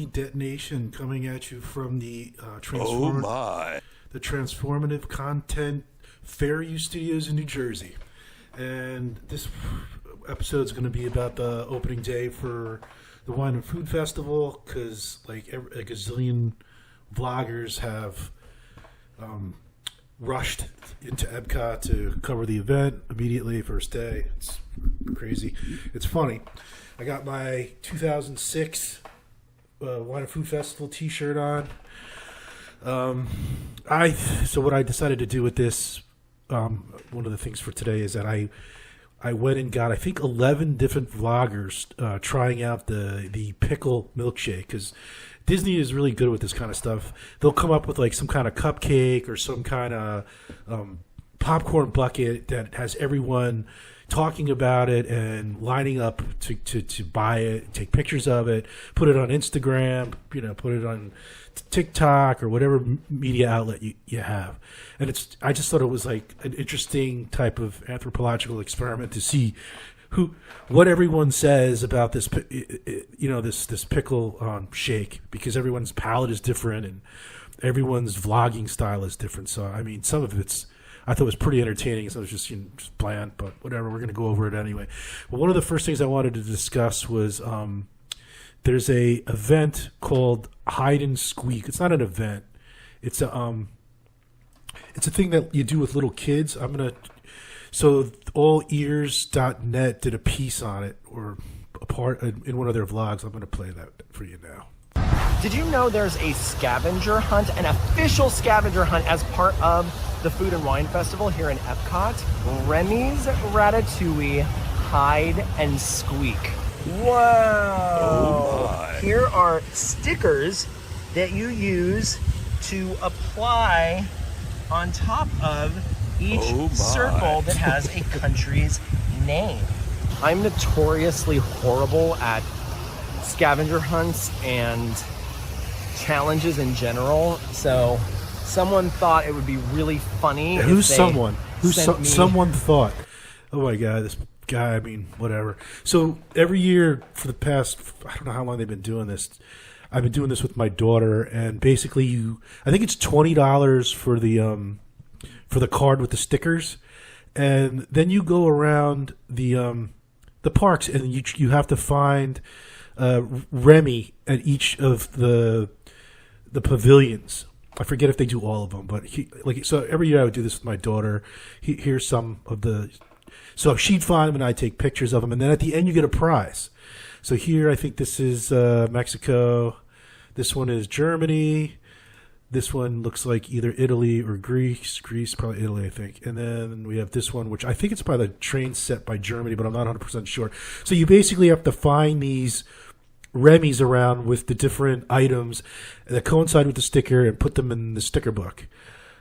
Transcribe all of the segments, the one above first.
detonation coming at you from the Oh my! the Transformative Content Fair U Studios in New Jersey, and this episode is going to be about the opening day for the Wine and Food Festival, because like a gazillion vloggers have rushed into EPCOT to cover the event immediately first day. It's crazy. It's funny. I got my 2006 Wine and Food Festival T-shirt on. So what I decided to do with this, one of the things for today is that I went and got, I think, 11 different vloggers trying out the Pickle Milkshake, because Disney is really good with this kind of stuff. They'll come up with like some kind of cupcake or some kind of popcorn bucket that has everyone talking about it and lining up to buy it, take pictures of it, put it on Instagram, put it on TikTok or whatever media outlet you have. And I just thought it was like an interesting type of anthropological experiment to see what everyone says about this, this pickle shake, because everyone's palate is different and everyone's vlogging style is different. So, I mean, some of it's, I thought it was pretty entertaining. So it was just bland, but whatever. We're going to go over it anyway. But one of the first things I wanted to discuss was there's a event called Hide and Squeak. It's not an event. It's a thing that you do with little kids. So allears.net did a piece on it, or a part in one of their vlogs. I'm going to play that for you now. Did you know there's a scavenger hunt, an official scavenger hunt as part of the Food and Wine Festival here in EPCOT? Remy's Ratatouille Hide and Squeak. Whoa! Oh my. Here are stickers that you use to apply on top of each circle that has a country's name. I'm notoriously horrible at scavenger hunts and challenges in general, so someone thought it would be really funny. Who's someone? Someone thought? Oh my God, this guy. I mean, whatever. So every year for the past, I don't know how long they've been doing this. I've been doing this with my daughter, and basically, I think it's $20 for the card with the stickers, and then you go around the parks, and you have to find Remy at each of the pavilions. I forget if they do all of them, but so every year I would do this with my daughter. Here's some of the. So she'd find them, and I'd take pictures of them, and then at the end you get a prize. So here, I think this is Mexico. This one is Germany. This one looks like either Italy or Greece. Greece, probably Italy, I think. And then we have this one, which I think it's by the train set by Germany, but I'm not 100% sure. So you basically have to find these Remy's around with the different items that coincide with the sticker and put them in the sticker book.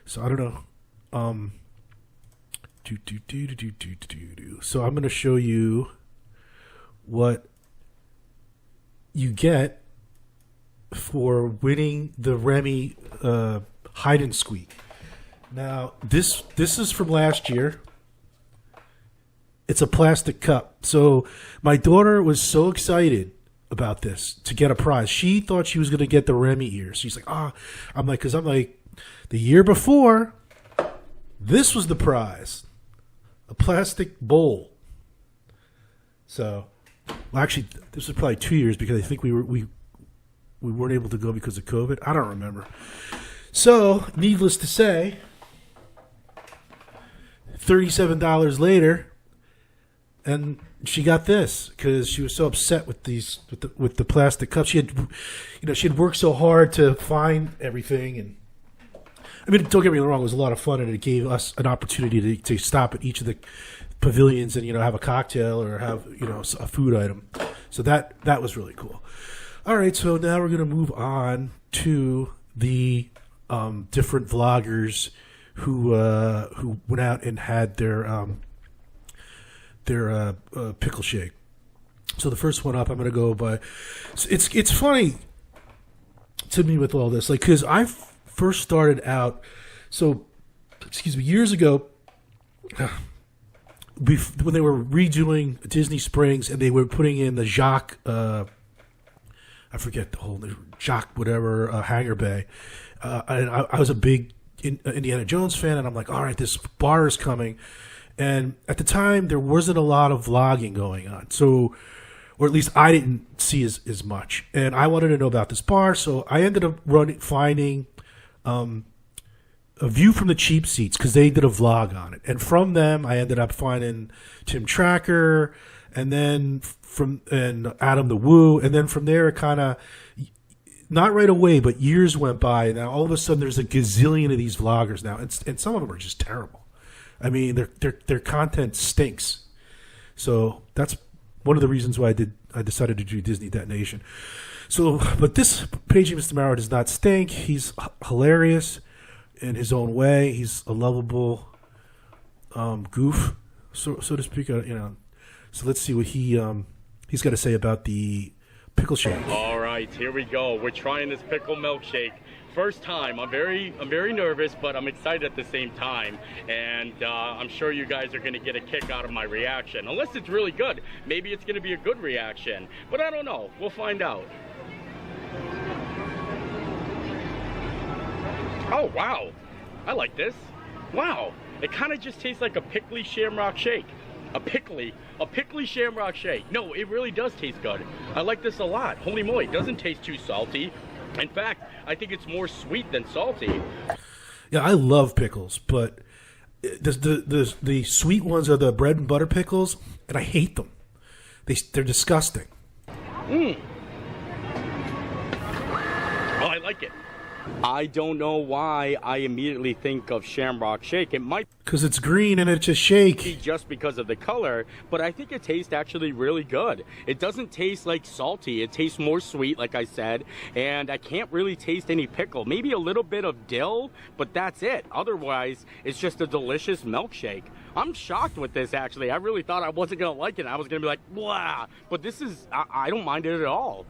So I don't know. So I'm going to show you what you get for winning the Remy Hide and Squeak. Now, this is from last year. It's a plastic cup. So my daughter was so excited about this to get a prize. She thought she was going to get the Remy ears. She's like, I'm like, the year before, this was the prize. A plastic bowl. So, well, actually, this was probably 2 years, because I think we weren't able to go because of COVID. I don't remember. So, needless to say, $37 later, and she got this because she was so upset with with the plastic cups. She had worked so hard to find everything, and I mean, don't get me wrong, it was a lot of fun, and it gave us an opportunity to stop at each of the pavilions and have a cocktail or have a food item. So that was really cool. All right, so now we're going to move on to the different vloggers who went out and had their pickle shake. So the first one up, I'm going to go by. It's funny to me with all this, like, because I first started out, years ago, when they were redoing Disney Springs and they were putting in the Jacques, I I forget the whole Jock whatever Hangar Bay. And I was a big Indiana Jones fan, and I'm like, all right, this bar is coming. And at the time, there wasn't a lot of vlogging going on, so, or at least I didn't see as much. And I wanted to know about this bar, so I ended up finding a view from the cheap seats because they did a vlog on it. And from them, I ended up finding Tim Tracker, and then and Adam the Woo, and then from there, it kind of, not right away, but years went by. Now all of a sudden, there's a gazillion of these vloggers now, and some of them are just terrible. I mean, their content stinks. So that's one of the reasons why I decided to do Disney Detonation. So, but this Paging Mr. Morrow does not stink. He's hilarious in his own way. He's a lovable goof, so to speak. So let's see what he's got to say about the pickle shake. All right, here we go. We're trying this pickle milkshake. First time. I'm very nervous, but I'm excited at the same time. And I'm sure you guys are going to get a kick out of my reaction. Unless it's really good. Maybe it's going to be a good reaction. But I don't know. We'll find out. Oh, wow. I like this. Wow. It kind of just tastes like a pickly shamrock shake. A pickly shamrock shake. No, it really does taste good. I like this a lot. Holy moly, it doesn't taste too salty. In fact, I think it's more sweet than salty. Yeah, I love pickles, but the sweet ones are the bread and butter pickles, and I hate them. They're disgusting. Oh, I like it. I don't know why I immediately think of Shamrock Shake. It might because it's green and it's a shake. be just because of the color, but I think it tastes actually really good. It doesn't taste like salty. It tastes more sweet, like I said, and I can't really taste any pickle. Maybe a little bit of dill, but that's it. Otherwise, it's just a delicious milkshake. I'm shocked with this, actually. I really thought I wasn't going to like it. I was going to be like, blah, but this is, I don't mind it at all.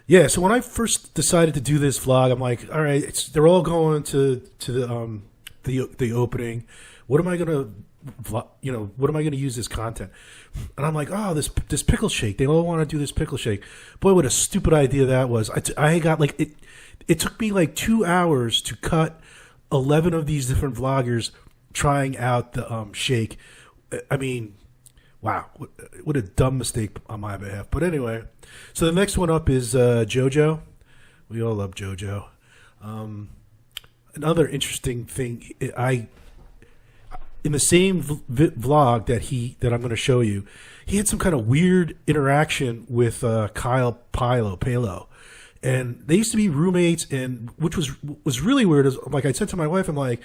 Yeah, so when I first decided to do this vlog, I'm like, all right, they're all going to the opening. What am I gonna, what am I gonna use this content? And I'm like, oh, this pickle shake. They all want to do this pickle shake. Boy, what a stupid idea that was. I got like it. It took me like 2 hours to cut 11 of these different vloggers trying out the shake. I mean, wow, what a dumb mistake on my behalf. But anyway, so the next one up is JoJo. We all love JoJo. Another interesting thing, in the same vlog that I'm going to show you, he had some kind of weird interaction with Kyle Palo, and they used to be roommates, and which was really weird. Like I said to my wife, I'm like,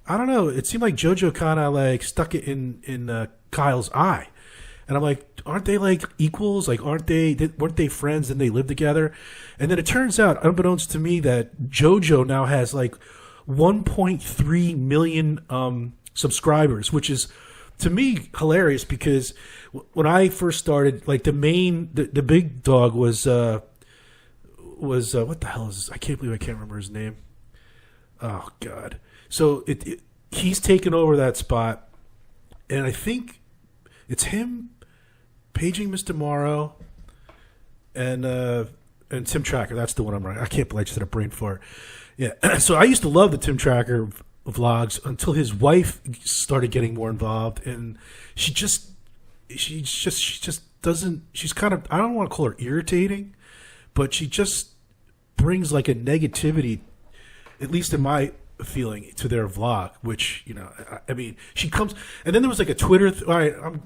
I don't know. It seemed like JoJo kind of like stuck it in Kyle's eye. And I'm like, aren't they like equals? Like, weren't they friends and they lived together? And then it turns out, unbeknownst to me, that JoJo now has like 1.3 million subscribers, which is to me hilarious because when I first started, like the big dog was what the hell is this? I can't believe I can't remember his name. Oh God! So he's taken over that spot, and I think it's him, Paging Mr. Morrow, and Tim Tracker. That's the one I'm right. I can't believe I just had a brain fart. Yeah. So I used to love the Tim Tracker vlogs until his wife started getting more involved, and she just doesn't. She's kind of, I don't want to call her irritating, but she just brings like a negativity, at least in my feeling, to their vlog, which, I mean, she comes, and then there was like a Twitter all right, I'm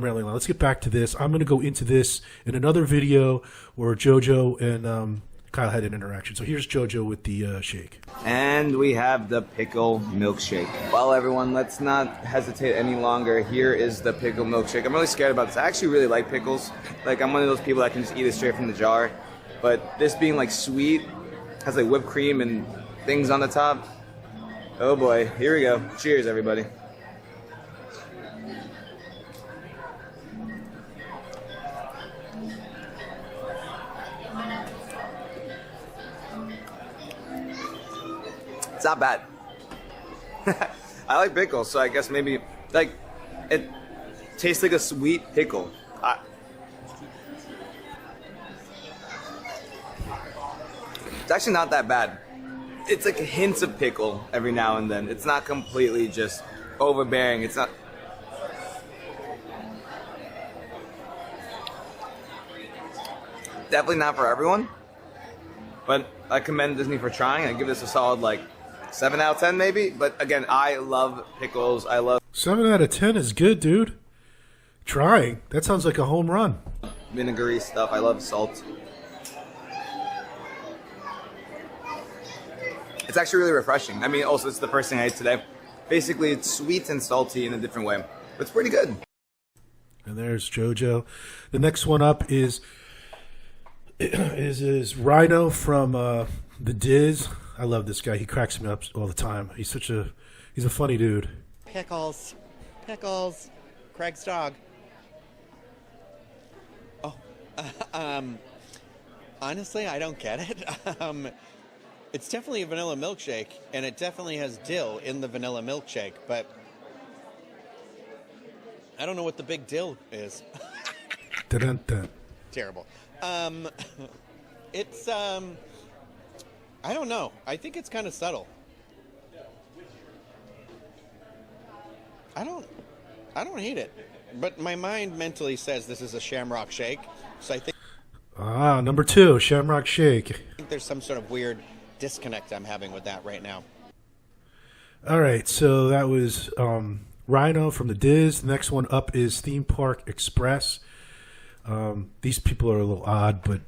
rambling on. Let's get back to this. I'm going to go into this in another video where JoJo and Kyle had an interaction. So here's JoJo with the shake. And we have the pickle milkshake. Well, everyone, let's not hesitate any longer. Here is the pickle milkshake. I'm really scared about this. I actually really like pickles. Like, I'm one of those people that can just eat it straight from the jar. But this being like sweet, has like whipped cream and things on the top. Oh boy, here we go. Cheers, everybody. It's not bad. I like pickles, so I guess maybe, like, it tastes like a sweet pickle. It's actually not that bad. It's like hints of pickle every now and then. It's not completely just overbearing. It's not. Definitely not for everyone, but I commend Disney for trying. I give this a solid like 7 out of 10 maybe. But again, I love pickles. I love 7 out of 10 is good, dude. Trying. That sounds like a home run. vinegary stuff. I love salt. It's actually really refreshing. I mean, also it's the first thing I ate today. Basically, it's sweet and salty in a different way. But it's pretty good. And there's JoJo. The next one up is Rhino from the Diz. I love this guy. He cracks me up all the time. He's a funny dude. Pickles. Pickles. Craig's dog. Oh. Honestly, I don't get it. It's definitely a vanilla milkshake, and it definitely has dill in the vanilla milkshake, but I don't know what the big deal is. Dun-dun-dun. Terrible. It's, I don't know. I think it's kind of subtle. I don't hate it, but my mind mentally says this is a shamrock shake, so I think Number 2, Shamrock Shake. there's some sort of weird disconnect I'm having with that right now. All right, so that was Rhino from the Diz. The next one up is Theme Park Express. These people are a little odd, but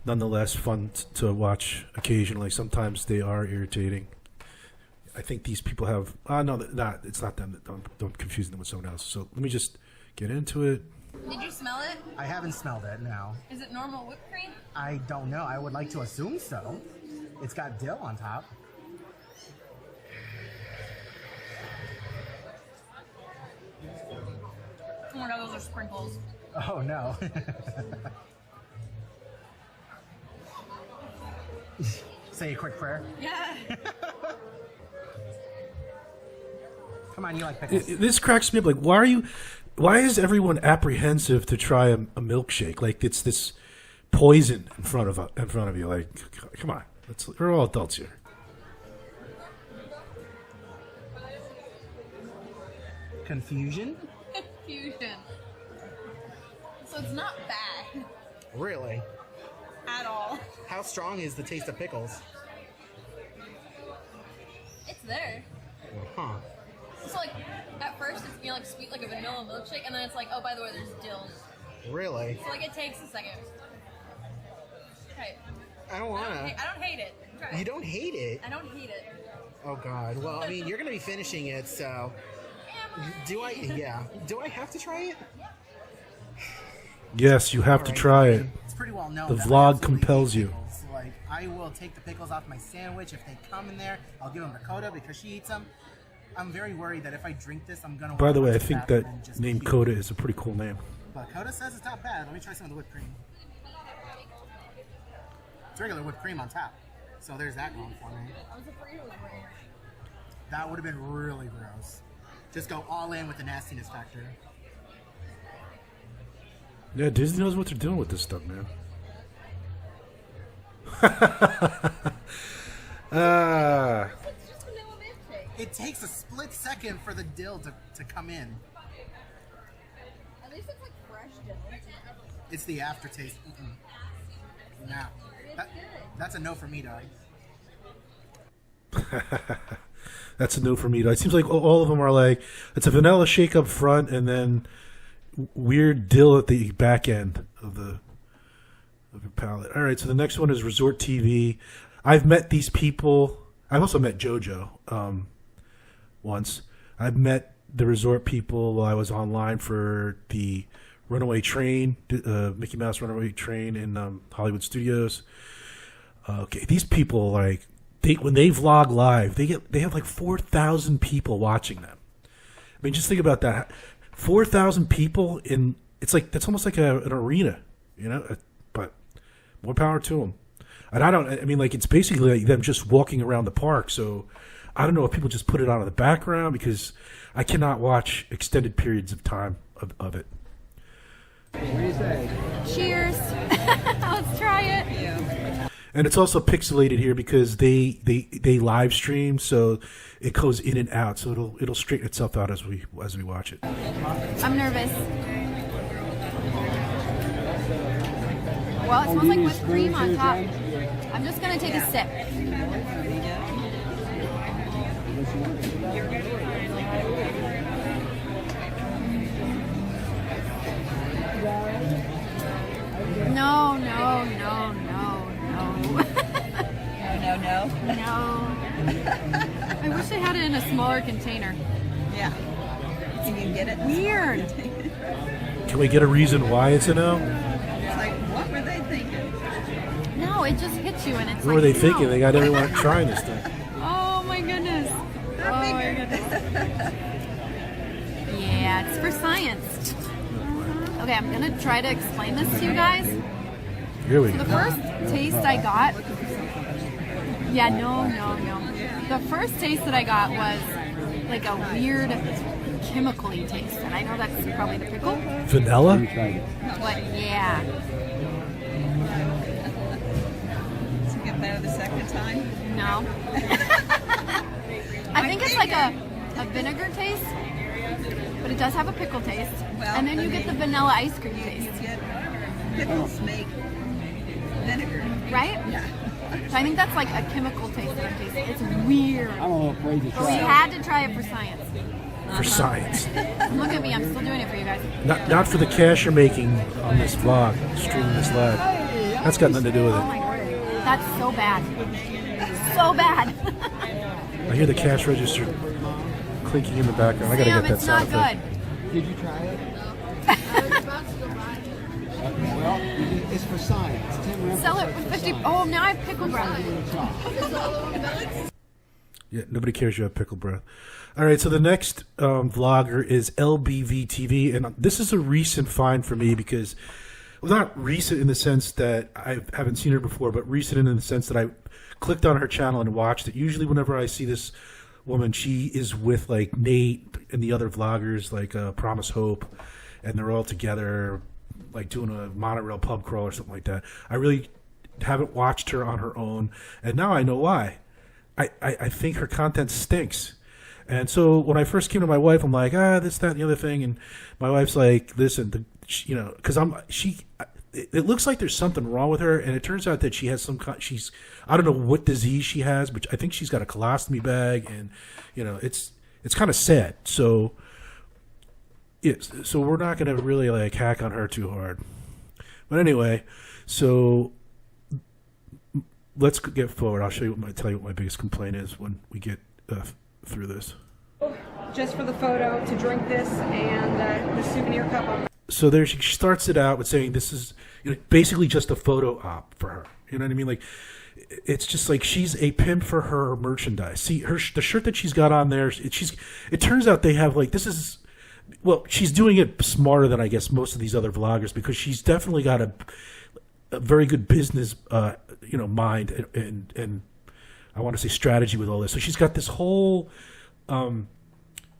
nonetheless fun to watch occasionally. Sometimes they are irritating. I think these people have... no, it's not them. Don't confuse them with someone else. So let me just get into it. Did you smell it? I haven't smelled it, no. Is it normal whipped cream? I don't know. I would like to assume so. It's got dill on top. Oh my god, those are sprinkles. Oh, no. Say a quick prayer. Yeah. Come on, you like pickles. This cracks me up. Like, why is everyone apprehensive to try a milkshake? Like, it's this poison in front of you. Like, come on. We're all adults here. Confusion? Confusion. So it's not bad Really? at all. How strong is the taste of pickles? It's there. Huh. So like, at first it's like sweet like a vanilla milkshake, and then it's like, oh, by the way, there's dill. Really? So like, it takes a second. Okay. I don't wanna. I don't hate it. Try it. You don't hate it? I don't hate it. Oh, God. Well, I mean, you're gonna be finishing it, so... Do I have to try it? Yes, you have to try it. It's pretty well known. The that I vlog absolutely compels hate you. pickles. Like, I will take the pickles off my sandwich if they come in there. I'll give them to Coda because she eats them. I'm very worried that if I drink this, I'm gonna. By the way, I walk to think bathroom that and just name puke. Coda is a pretty cool name. But Coda says it's not bad. Let me try some of the whipped cream. It's regular whipped cream on top. So there's that going for me. I was afraid it was rare. That would have been really gross. Just go all in with the nastiness factor. Yeah, Disney knows what they're doing with this stuff, man. It's just vanilla milkshake. It takes a split second for the dill to come in. At least it's like fresh dill. It's the aftertaste. Nah. That's a no for me, dog. That's a no for me. It seems like all of them are like, it's a vanilla shake up front and then weird dill at the back end of the palette. All right, so the next one is Resort TV. I've met these people. I've also met JoJo once. I've met the Resort people while I was online for the Runaway Train, Mickey Mouse Runaway Train in Hollywood Studios. Okay, these people, like, when they vlog live, they have like 4,000 people watching them. I mean, just think about that. 4,000 people that's almost like an arena, you know. But more power to them. And I mean, like, it's basically like them just walking around the park. So I don't know if people just put it on in the background because I cannot watch extended periods of time of it. Cheers. Let's try it. And it's also pixelated here because they live stream, so it goes in and out, so it'll straighten itself out as we watch it. I'm nervous. Well, it smells like whipped cream on top. I'm just gonna take a sip. No, no, no, no, no. No. I wish they had it in a smaller container. Yeah. Can you get it? Weird. Can we get a reason why it's a no? It's like, what were they thinking? No, it just hits you and it's What like, were they no. thinking? They got everyone trying this thing. Oh my goodness. Oh my goodness. Yeah, it's for science. Okay, I'm gonna try to explain this to you guys. Here we So the go. first taste I got, yeah, no. The first taste that I got was like a weird chemical-y taste, and I know that's probably the pickle, Vanilla? but yeah. Did you get better the second time? No. I think it's like a vinegar taste, but it does have a pickle taste. Well, And then you get the vanilla ice cream You taste, get pickles make vinegar. right? Yeah. So I think that's like a chemical taste that I'm tasting. It's weird. I'm a little crazy. But we had to try it for science. For science. Look at me, I'm still doing it for you guys. Not for the cash you're making on this vlog, streaming this live. That's got nothing to do with Oh it. my god. That's so bad. So bad. I hear the cash register clinking in the background. I gotta Sam, get that it's not sound effect. good. Did you try it? Well, it's for science. 10 rounds Sell it for for 50. science. Oh, now I have pickle breath. Yeah, nobody cares you have pickle breath. All right, so the next vlogger is LBV TV, and this is a recent find for me because, well, not recent in the sense that I haven't seen her before, but recent in the sense that I clicked on her channel and watched it. Usually whenever I see this woman, she is with like Nate and the other vloggers like Promise Hope, and they're all together like doing a monorail pub crawl or something like that. I really haven't watched her on her own, and now I know why. I think her content stinks. And so when I first came to my wife, I'm like, this, that, and the other thing. And my wife's like, listen, because it looks like there's something wrong with her. And it turns out that she has I don't know what disease she has, but I think she's got a colostomy bag. And, it's kind of sad. So, so we're not going to really like hack on her too hard. But anyway, so let's get forward. I'll tell you what my biggest complaint is when we get through this. Just for the photo, to drink this, and the souvenir cup. So there she starts it out with saying this is basically just a photo op for her. You know what I mean? Like, it's just like she's a pimp for her merchandise. See, the shirt that she's got on there, it turns out they have like, she's doing it smarter than I guess most of these other vloggers, because she's definitely got a very good business mind and I want to say strategy with all this. So she's got this whole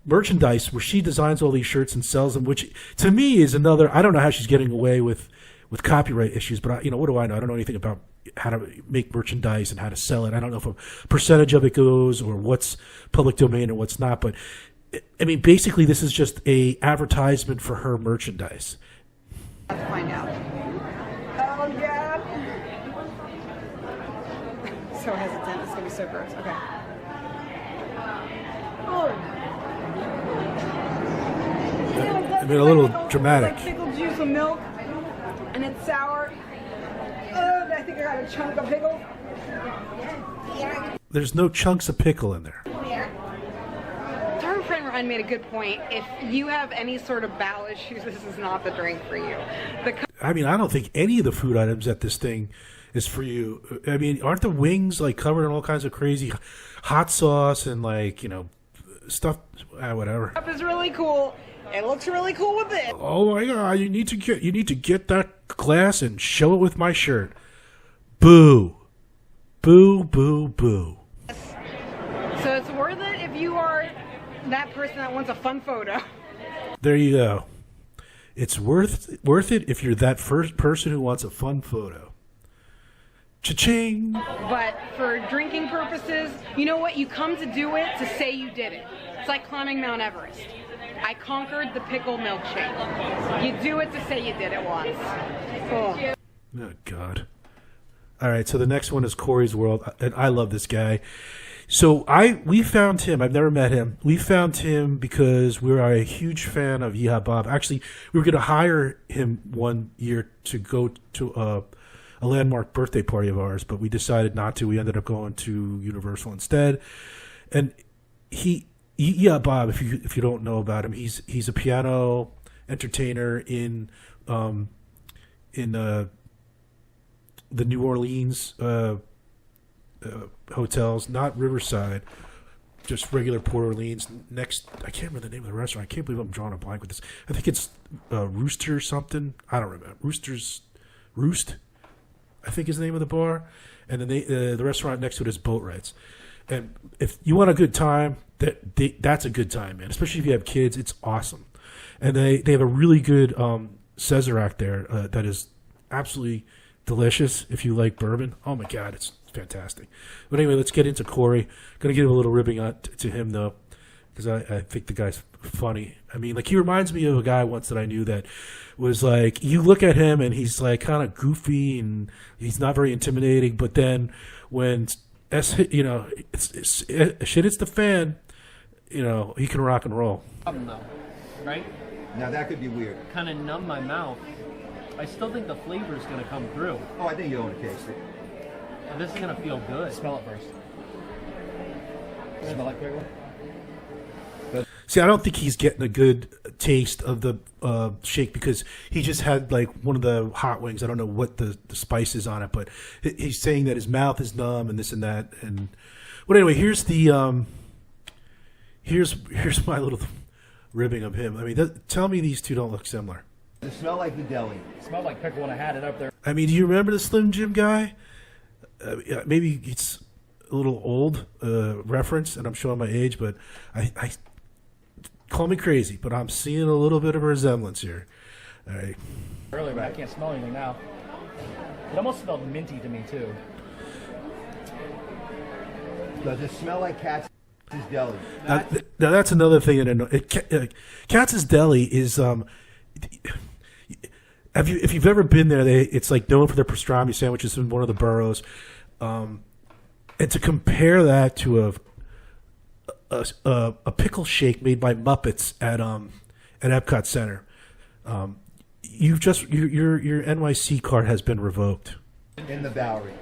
merchandise where she designs all these shirts and sells them, which to me is another, I don't know how she's getting away with copyright issues, but what do I know? I don't know anything about how to make merchandise and how to sell it. I don't know if a percentage of it goes or what's public domain and what's not, but I mean, basically this is just a advertisement for her merchandise. Have to find out. Oh yeah. So hesitant. It's gonna be so gross. Okay. Oh. I mean, a little dramatic. It's like pickled juice with milk, and it's sour. Oh, I think I got a chunk of pickle. There's no chunks of pickle in there. Our friend Ryan made a good point. If you have any sort of bowel issues, this is not the drink for you. I mean, I don't think any of the food items at this thing is for you. I mean, aren't the wings like covered in all kinds of crazy hot sauce and like, stuff, whatever. Cup is really cool. It looks really cool with it. Oh my God, you need to get that glass and show it with my shirt. Boo. Boo, boo, boo. So it's worth it if you are that person that wants a fun photo. There you go. It's worth it if you're that first person who wants a fun photo. Cha-ching! But for drinking purposes, you know what? You come to do it to say you did it. It's like climbing Mount Everest. I conquered the pickle milkshake. You do it to say you did it once. Oh. Oh, God. All right, so the next one is Corey's World, and I love this guy. So we found him. I've never met him. We found him because we're a huge fan of Yeehaw Bob. Actually, we were going to hire him one year to go to a landmark birthday party of ours, but we decided not to. We ended up going to Universal instead. And Yeehaw Bob, if you don't know about him, he's a piano entertainer in the New Orleans hotels, not Riverside, just regular Port Orleans. Next, I can't remember the name of the restaurant. I can't believe I'm drawing a blank with this. I think it's Rooster something. I don't remember. Roost, I think is the name of the bar. And then the restaurant next to it is Boat Rides. And if you want a good time, that's a good time, man. Especially if you have kids, it's awesome. And they have a really good Sazerac there that is absolutely delicious if you like bourbon. Oh my God, it's fantastic. But anyway, let's get into Corey. Gonna give a little ribbing to him though, because I think the guy's funny. I mean, like, he reminds me of a guy once that I knew that was like, you look at him and he's like kind of goofy and he's not very intimidating, but then when shit hits the fan, he can rock and roll. Though, right? Now that could be weird. Kind of numb my mouth. I still think the flavor is going to come through. Oh, I think you want to taste it. And this is going to feel good. Smell it first. Smell like pickle? See, I don't think he's getting a good taste of the shake because he just had like one of the hot wings. I don't know what the spice is on it, but he's saying that his mouth is numb and this and that. And but anyway, here's the here's my little ribbing of him. I mean, tell me these two don't look similar. It smelled like the deli. It smelled like pickle when I had it up there. I mean, do you remember the Slim Jim guy? Maybe it's a little old reference, and I'm showing my age, but I call me crazy, but I'm seeing a little bit of a resemblance here. All right. Earlier, but I can't smell anything now. It almost smelled minty to me too. Does it smell like Katz's Deli? Now that's another thing that I know. Katz's Deli is if you've ever been there, it's like known for their pastrami sandwiches in one of the boroughs, and to compare that to a pickle shake made by Muppets at EPCOT Center, your NYC card has been revoked. In the Bowery.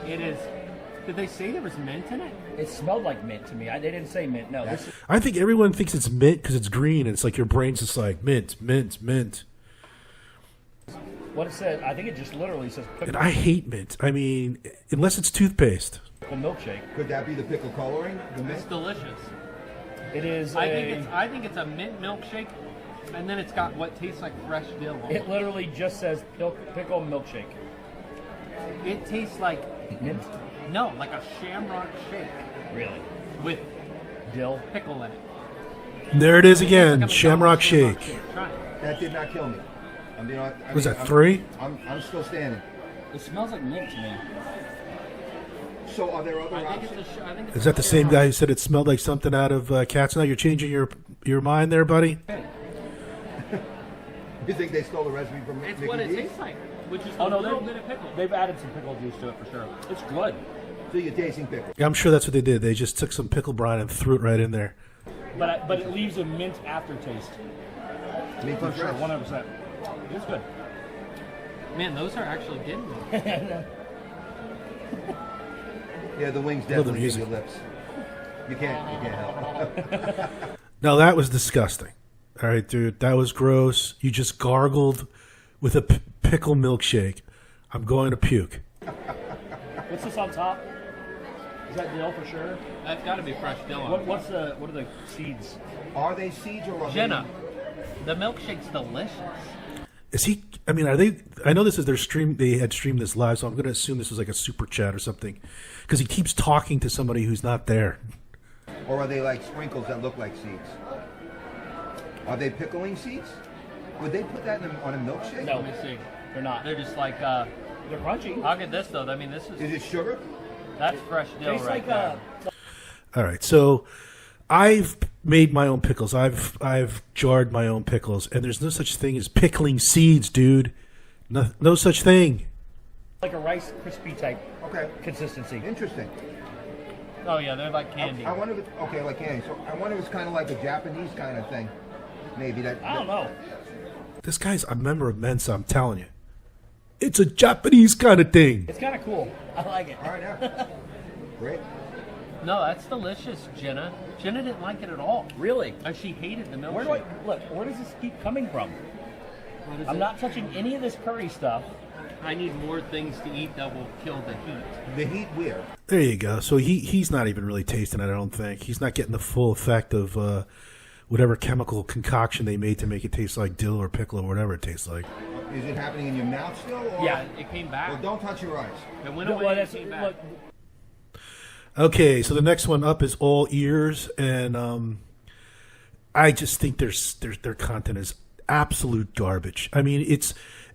It is. Did they say there was mint in it? It smelled like mint to me. They didn't say mint. No. I think everyone thinks it's mint because it's green, and it's like your brain's just like mint, mint, mint. What it said, I think it just literally says pickle. And I hate mint. I mean, unless it's toothpaste. Pickle milkshake. Could that be the pickle coloring? The mint? It's delicious. It is. I think it's a mint milkshake, and then it's got what tastes like fresh dill. Almost. It literally just says pickle milkshake. It tastes like mint. No, like a shamrock shake. Really? With dill pickle in it. There it is again, Shamrock Shake. That did not kill me. Was that 3? I'm still standing. It smells like mint to me. So are there other options? Is that the same guy who said it smelled like something out of Cats? Now you're changing your mind there, buddy? You think they stole the recipe from It's Mickey what it D's? tastes like, which is Oh a no, little bit of pickle. they've added some pickle juice to it for sure. It's good. So you're tasting pickle. Yeah, I'm sure that's what they did. They just took some pickle brine and threw it right in there. But it leaves a mint aftertaste. Minty For sure, fresh. 100%. It's good. Man, those are actually good. Yeah, the wings I love the definitely give music. you lips. You can't help. Now that was disgusting. All right, dude, that was gross. You just gargled with a pickle milkshake. I'm going to puke. What's this on top? Is that dill for sure? That's got to be fresh dill. What are the seeds? Are they seeds or are Jenna, the milkshake's delicious. Is he? I mean, are they? I know this is their stream. They had streamed this live, so I'm going to assume this was like a super chat or something, because he keeps talking to somebody who's not there. Or are they like sprinkles that look like seeds? Are they pickling seeds? Would they put that on a milkshake? No. Let me see. They're not. They're just like They're crunchy. I'll get this though. I mean, this is. Is it sugar? That's fresh dill Tastes right like there. All right, so I've made my own pickles. I've jarred my own pickles, and there's no such thing as pickling seeds, dude. No such thing. like a Rice Krispie type consistency. Interesting. Oh yeah, they're like candy. I wonder if it's, okay, like candy. So I wonder if it's kind of like a Japanese kind of thing. Maybe that. I don't know. This guy's a member of Mensa, I'm telling you. It's a Japanese kind of thing. It's kind of cool. I like it. All right, now. Great. No, that's delicious, Jenna. Jenna didn't like it at all. Really? And she hated the milkshake. Where do I look? Where does this keep coming from? I'm not touching any of this curry stuff. I need more things to eat that will kill the heat. The heat where? There you go. So he's not even really tasting it, I don't think. He's not getting the full effect of whatever chemical concoction they made to make it taste like dill or pickle or whatever it tastes like. Is it happening in your mouth still? Or? Yeah, it came back. Well, don't touch your eyes. It went away and came back. Okay, so the next one up is All Ears, and I just think their content is absolute garbage. I mean,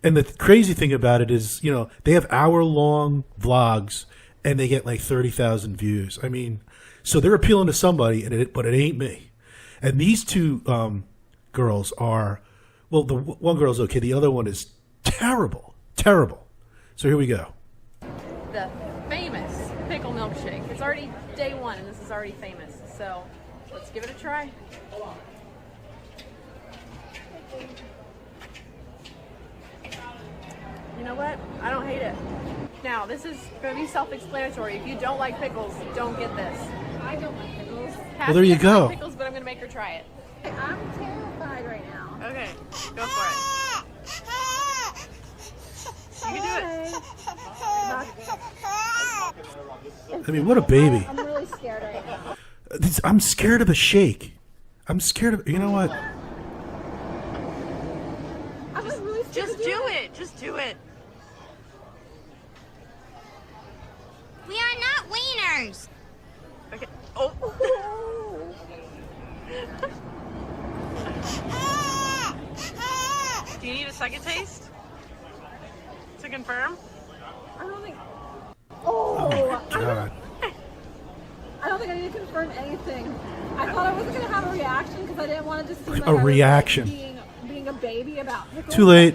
and the crazy thing about it is, you know, they have hour-long vlogs, and they get like 30,000 views. I mean, so they're appealing to somebody, but it ain't me. And these two girls are, well, the one girl's okay, the other one is terrible. So here we go. The famous Pickle Milkshake. It's already day one, and this is already famous. So let's give it a try. You know what? I don't hate it. Now, this is going to be self-explanatory. If you don't like pickles, don't get this. I don't like pickles. Well, there you go. Pickles, but I'm going to make her try it. I'm terrified right now. Okay, go for it. You can do it. I mean, what a baby. I'm really scared right now. I'm scared of a shake. I'm scared of, you know what? I'm just really scared. Just do it. Just do it. We are not wieners. Okay. Oh. Do you need a second taste to confirm? I don't think. Oh my God. I don't think I need to confirm anything. I thought I wasn't going to have a reaction because I didn't want to just seem like A reaction. being a baby about pickles. Too late.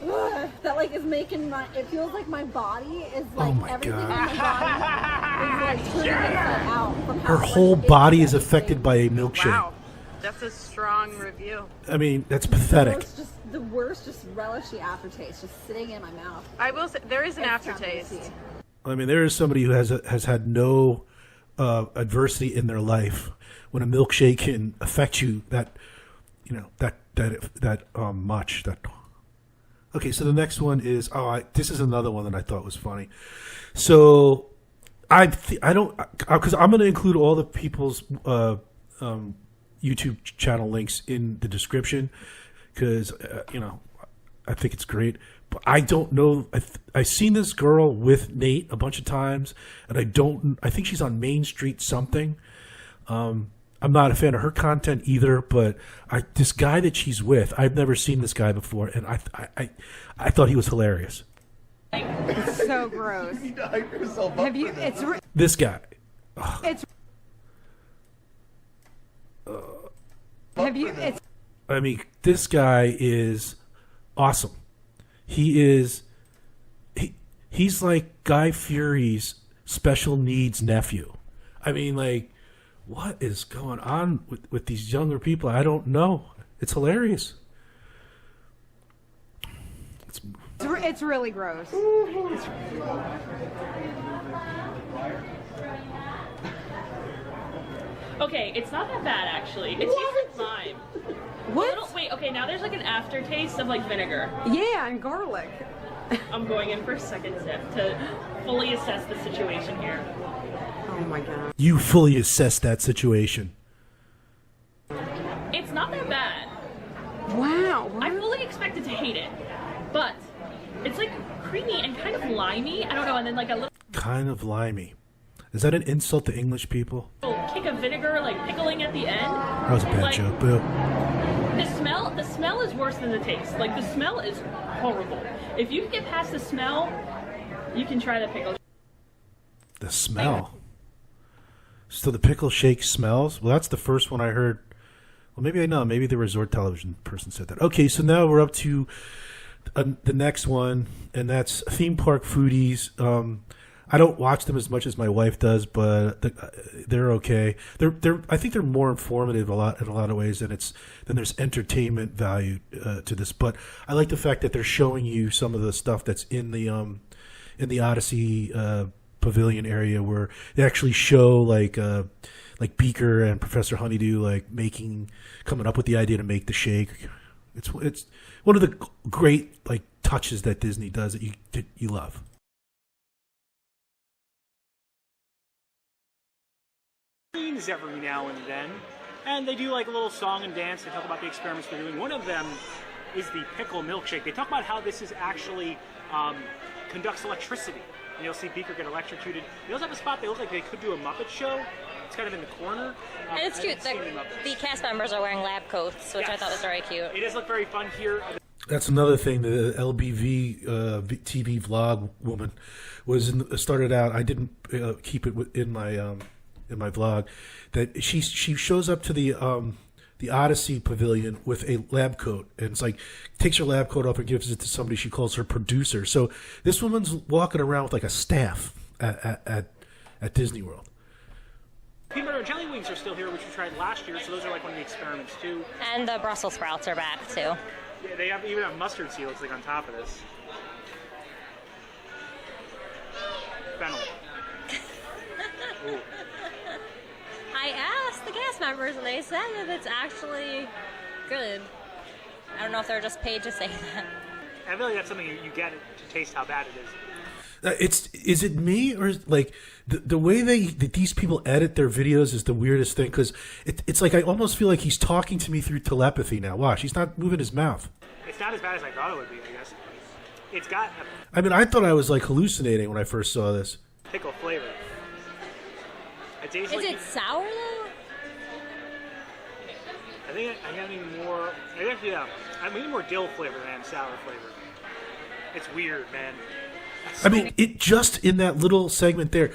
Ugh, that like is making it feels like my body is like Oh my everything God. in my body is like turning inside out from how Her much whole it body is is affected by a milkshake. Wow. That's a strong review. I mean, that's pathetic. the worst just relishy aftertaste just sitting in my mouth. I will say, there is an It's aftertaste. nasty. I mean, there is somebody who has had no adversity in their life. When a milkshake can affect you that much. Okay, so the next one is this is another one that I thought was funny. So I don't, because I'm going to include all the people's YouTube channel links in the description because I think it's great. But I don't know. I've seen this girl with Nate a bunch of times, and I think she's on Main Street something. I'm not a fan of her content either, but this guy that she's with, I've never seen this guy before, and I thought he was hilarious. It's so gross. Have you? It's This guy. it's. Have you? It's. I mean, this guy is awesome. He's like Guy Fieri's special needs nephew. I mean, like, what is going on with these younger people? I don't know. It's hilarious. It's really gross. Okay, it's not that bad actually. It tastes like lime. What? Wait, okay, now there's like an aftertaste of like vinegar. Yeah, and garlic. I'm going in for a second sip to fully assess the situation here. Oh my God. You fully assess that situation. It's not that bad. Wow. I fully expected to hate it, but it's like creamy and kind of limey. I don't know, and then like a little Kind of limey. Is that an insult to English people? kick of vinegar, like pickling at the end. That was a bad joke, boo. The smell is worse than the taste. Like, the smell is horrible. If you can get past the smell, you can try the pickle. The smell. So the pickle shake smells? Well, that's the first one I heard. Well, maybe I know. Maybe the Resort Television person said that. Okay, so now we're up to the next one, and that's Theme Park Foodies. I don't watch them as much as my wife does, but they're okay. I think they're more informative in a lot of ways, and then there's entertainment value to this. But I like the fact that they're showing you some of the stuff that's in the Odyssey Pavilion area, where they actually show like Beaker and Professor Honeydew coming up with the idea to make the shake. It's one of the great touches that Disney does that you love. Every now and then, and they do like a little song and dance. They talk about the experiments they're doing. One of them is the Pickle Milkshake. They talk about how this is actually conducts electricity. And you'll see Beaker get electrocuted. They also have a spot they look like they could do a Muppet show. It's kind of in the corner. And it's cute. The cast members are wearing lab coats, which I thought was very cute. It does look very fun here. That's another thing. The LBV TV vlog woman started out. I didn't keep it in my vlog, that she shows up to the Odyssey Pavilion with a lab coat, and it's like takes her lab coat off and gives it to somebody she calls her producer. So this woman's walking around with like a staff at Disney World. Peanut butter and jelly wings are still here, which we tried last year, so those are like one of the experiments too. And the Brussels sprouts are back too. Yeah, they even have mustard seed, looks like, on top of this. Fennel. Ooh. I asked the cast members, and they said that it's actually good. I don't know if they're just paid to say that. I feel like that's something you get to taste how bad it is. Is it me, or like the way that these people edit their videos is the weirdest thing, because it's like I almost feel like he's talking to me through telepathy now. Watch, he's not moving his mouth. It's not as bad as I thought it would be, I guess. It's got I mean, I thought I was like hallucinating when I first saw this. Pickle flavor. Is it sour though? I think I need more. I need more dill flavor than sour flavor. It's weird, man. I mean, it just in that little segment there,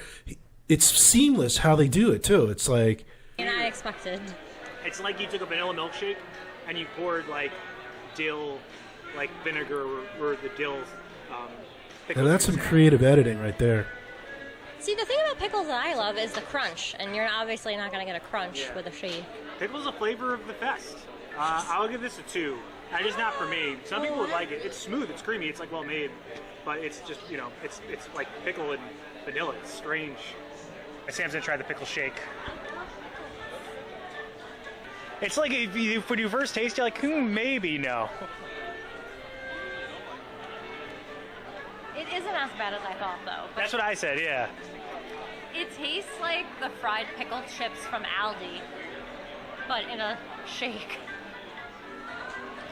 it's seamless how they do it too. It's like And I expected. It's like you took a vanilla milkshake and you poured like dill, like vinegar or the dill. And that's some creative editing right there. See, the thing about pickles that I love is the crunch, and you're obviously not going to get a crunch with a shade. Pickle's a flavor of the fest. I'll give this a 2. That is not for me. Some people would like it. It's smooth, it's creamy, it's like well made, but it's just, it's like pickle and vanilla. It's strange. Sam's gonna try the pickle shake. It's like when you first taste, you're like, maybe no. It isn't as bad as I thought, though. That's what I said, yeah. It tastes like the fried pickle chips from Aldi, but in a shake.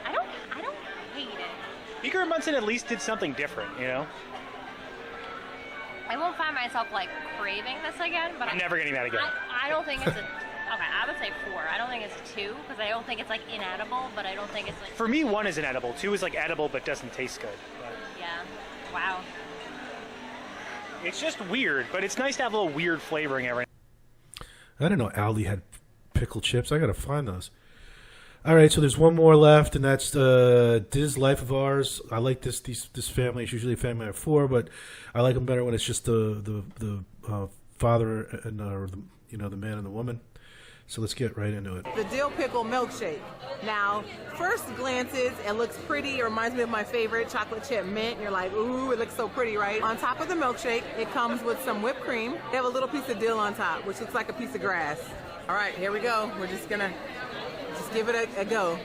I don't hate it. Beaker and Munson at least did something different, you know? I won't find myself, craving this again, but I'm never getting that again. I don't think it's a... Okay, I would say 4. I don't think it's 2, because I don't think it's, inedible, but I don't think it's, For me, 1 is inedible. 2 is, edible but doesn't taste good. Yeah. Wow. It's just weird, but it's nice to have a little weird flavoring every. I didn't know Aldi had pickle chips. I gotta find those. All right, so there's one more left, and that's Diz Life of Ours. I like this family. It's usually a family of 4, but I like them better when it's just the father and the man and the woman. So let's get right into it. The dill pickle milkshake. Now, first glances, it looks pretty. It reminds me of my favorite chocolate chip mint. You're like, ooh, it looks so pretty, right? On top of the milkshake, it comes with some whipped cream. They have a little piece of dill on top, which looks like a piece of grass. All right, here we go. We're just gonna give it a go.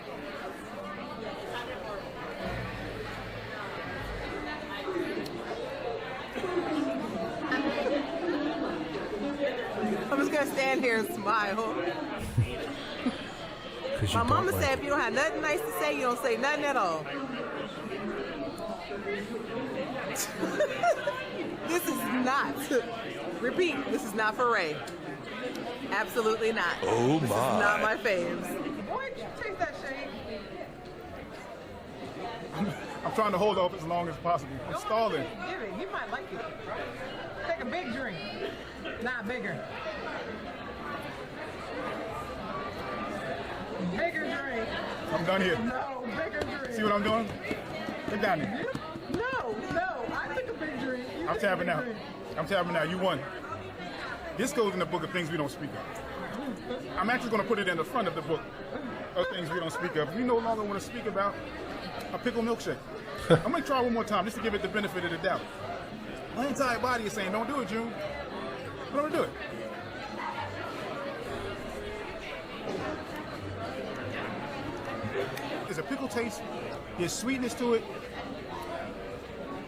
I'm just gonna stand here and smile. My mama said if you don't have nothing nice to say, you don't say nothing at all. This is not, repeat, this is not for Ray. Absolutely not. Oh This my. is not my faves. Boy, taste that shake. I'm trying to hold off as long as possible. I'm stalling. Give it. You might like it. Take a big drink. Not bigger. Bigger drink. I'm done here. No, bigger drink. See what I'm doing? Get down there. No. I took a big drink. You I'm took a tapping big out. drink. I'm tapping out. You won. This goes in the book of things we don't speak of. I'm actually going to put it in the front of the book of things we don't speak of. We no longer want to speak about a pickle milkshake. I'm going to try one more time just to give it the benefit of the doubt. My entire body is saying, don't do it, June. But I'm going to do it. There's a pickle taste. There's sweetness to it.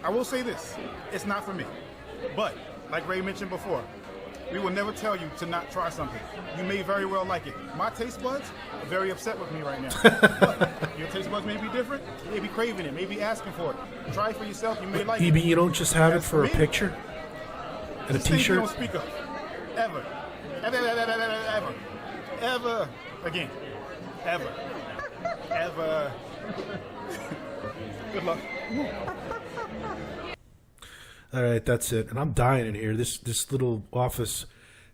I will say this. It's not for me. But, like Ray mentioned before, we will never tell you to not try something. You may very well like it. My taste buds are very upset with me right now. But your taste buds may be different. You may be craving it, may be asking for it. Try it for yourself. You may like Maybe it. you don't just have it As for a me, picture and a it's things we T-shirt. don't speak of. Ever. Ever again. Ever. Good luck. All right, that's it. And I'm dying in here. This little office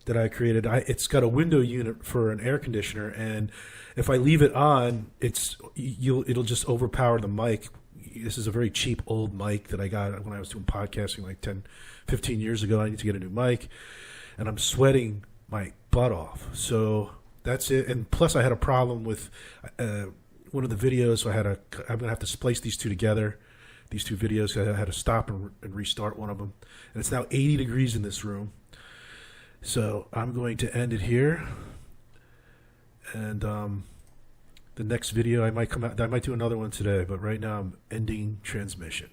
that I created, it's got a window unit for an air conditioner, and if I leave it on, it'll just overpower the mic. This is a very cheap old mic that I got when I was doing podcasting like 10, 15 years ago. I need to get a new mic, and I'm sweating my butt off. So that's it. And plus, I had a problem with one of the videos. So I'm going to have to splice these two together. These two videos, I had to stop and restart one of them. And it's now 80 degrees in this room. So I'm going to end it here. And the next video, I might do another one today. But right now, I'm ending transmission.